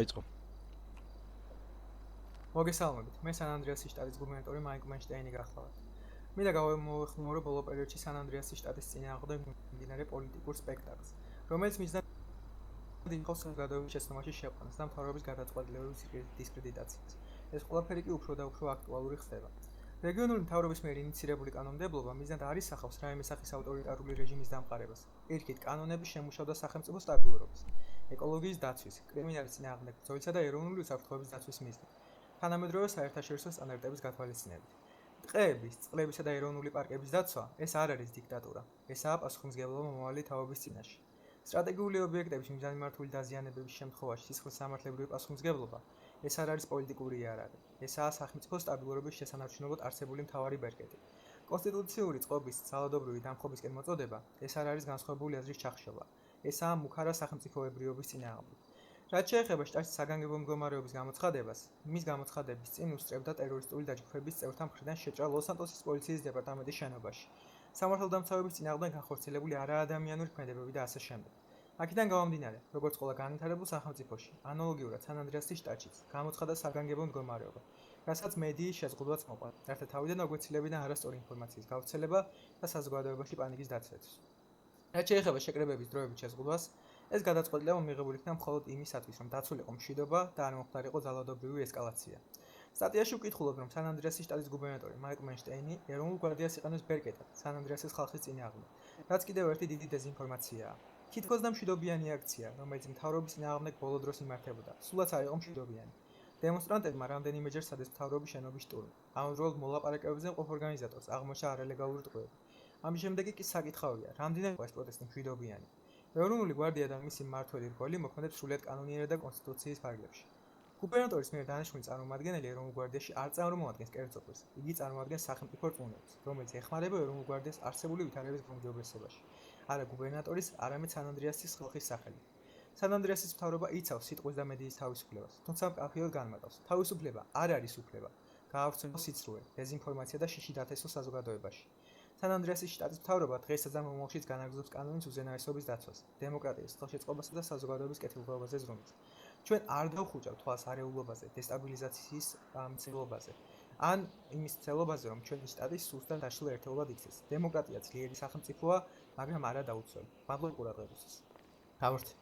იწყო. მოგესალმებით. მე სან-ანდრეასის შტატის გუბერნატორი მაიკ მენშტეინი გახლავართ. მინდა გავემოეხმაურო ბოლო პერიოდში სან-ანდრეასის შტატის წინააღმდეგ მიმდინარე პოლიტიკურ სპექტაკლს, რომელიც მიზნად იყო საზოგადოების შეცდომაში შეყვანას და მთავრობის გადაწყვეტილებების დისკრედიტაციას. ეს ყველაფერი კი უფრო და უფრო აქტუალური ხდება. რეგიონული მთავრობის მიერ ინიცირებული კანონმდებლობა მიზნად არ ისახავს რაიმე სახის ავტორიტარული რეჟიმის დამყარებას. პირიქით, კანონები შემუშავდა სახელმწიფო სტაბილურობის, ეკოლოგიის დაცვის, კრიმინალის წინააღმდეგ ბრძოლისა და ეროვნული უსაფრთხოების დაცვის მიზნით. თანამედროვე საერთაშორისო სტანდარტების გათვალისწინებით. ტყეების, წყლებისა და ეროვნული პარკების დაცვა ეს არ არის დიქტატურა, ესაა პასუხისმგებლობა მომავალი თაობის წინაშე. სტრატეგიული ობიექტების მიზანმიმართული დაზიანებების შემთხვევაში სისხლის სამართლებრივი პასუხისმგებლობა ეს არ არის პოლიტიკური იარაღი, ესაა სახელმწიფო სტაბილურობის შესანარჩუნებლად არსებული მთავარი ბერკეტი. კონსტიტუციური წყობის ძალადობრივი დამხობისკენ მოწოდება ეს არ არის განსხვავებული აზრის ჩახშობა, ესაა მუქარა სახელმწიფოებრიობის წინააღმდეგ. რაც შეეხება შტატის საგანგებო მდგომარეობის გამოცხადებას, მის გამოცხადების წინ უსწრებდა ტერორისტული დაჯგუფების წევრთა მხრიდან შეჭრა ლოს-სანტოსის პოლიციის დეპარტამენტის შენობაში, სამართალდამცავების წინააღმდეგ განხორციელებული არაადამიანური ქმედებები და ასე შემდეგ. აქედან გამომდინარე, როგორც ყველა განვითარებულ სახელმწიფოში, ანალოგიურად სან-ანდრეასის შტატშიც გამოცხადა საგანგებო მდგომარეობა, რასაც მედიის შეზღუდვაც მოყვა, რათა თავიდან აგვეცილებინა არასწორი ინფორმაციის გავრცელება და საზოგადოებაში პანიკის დაცვაც. რაც შეეხება შეკრებების დროებით შეზღუდვას, ეს გადაწყვეტილება მიღებული იქნა მხოლოდ იმისათვის, რომ დაცულიყო მშვიდობა და არ მომხდარიყო ძალადობრივი ესკალაცია. სტატიაში ვკითხულობთ, რომ სან-ანდრეასის შტატის გუბერნატორი მაიკ მენშტეინი ეროვნულ გვარდიას იყენებს ბერკეტად სან-ანდრეასის ხალხის წინააღმდეგ, რაც კიდევ ერთი დიდი დეზინფორმაციაა. თითქოს და მშვიდობიანი აქცია, რომელიც მთავრობის წინააღმდეგ ბოლო დროს იმართებოდა, სულაც არ იყო მშვიდობიანი. დემონსტრანტებმა რამდენიმეჯერ სადეს მთავრობის შენობის შტურმი. ამავდროულად მოლაპარაკებებზე მყოფ ორგანიზატორს აღმოჩნდა არალეგალური ტყვეები. ამის შემდეგ კი საკითხავია, რამდენად იყო ეს პროტესტი მშვიდობიანი. ეროვნული გვარდია და მისი მმართველი რგოლი მოქმედებს სრულიად კანონიერ და კონსტიტუციის ფარგლებში. გუბერნატორის მიერ დანიშნული წარმომადგენელი ეროვნულ გვარდიაში არ წარმოადგენს კერძო პირს, იგი წარმოადგენს სახელმწიფო რწმუნებს, რომელიც ეხმარება ეროვნულ გვარდიას არსებული ვითარების გაუმჯობესებაში, არა გუბერნატორის, არამედ სან-ანდრეასის ხალხის სახელით. სან-ანდრეასის მთავრობა იცავს სიტყვის და მედიის თავისუფლებას, თუმცა მკაფიოდ განმარტავს, თავისუფლება არ არის უფლება, გაავრცელოს სიცრუე, დეზინფორმაცია და შიში დათესვას საზოგადოებაში. სან-ანდრეასის შტატის მთავრობა დღესაც და მომავალშიც განაგრძობს კანონის უზენაესობის დაცვას, დემოკრატიის, ხელშეწყობასა და საზოგადოების კეთილდღეობაზე ზრუნვას. ჩვენ არ დავხუჭავთ თვალს არეულობაზე, დესტაბილიზაციის მცდელობაზე, ან იმის მცდელობაზე, რომ ჩვენი შტატი სუსტად დაშლილ ერთეულად იქცეს. დემოკრატია ძლიერი სახელმწიფოა, მაგრამ არა დაუცველი. მადლობა ყურადღებისთვის. გავართ.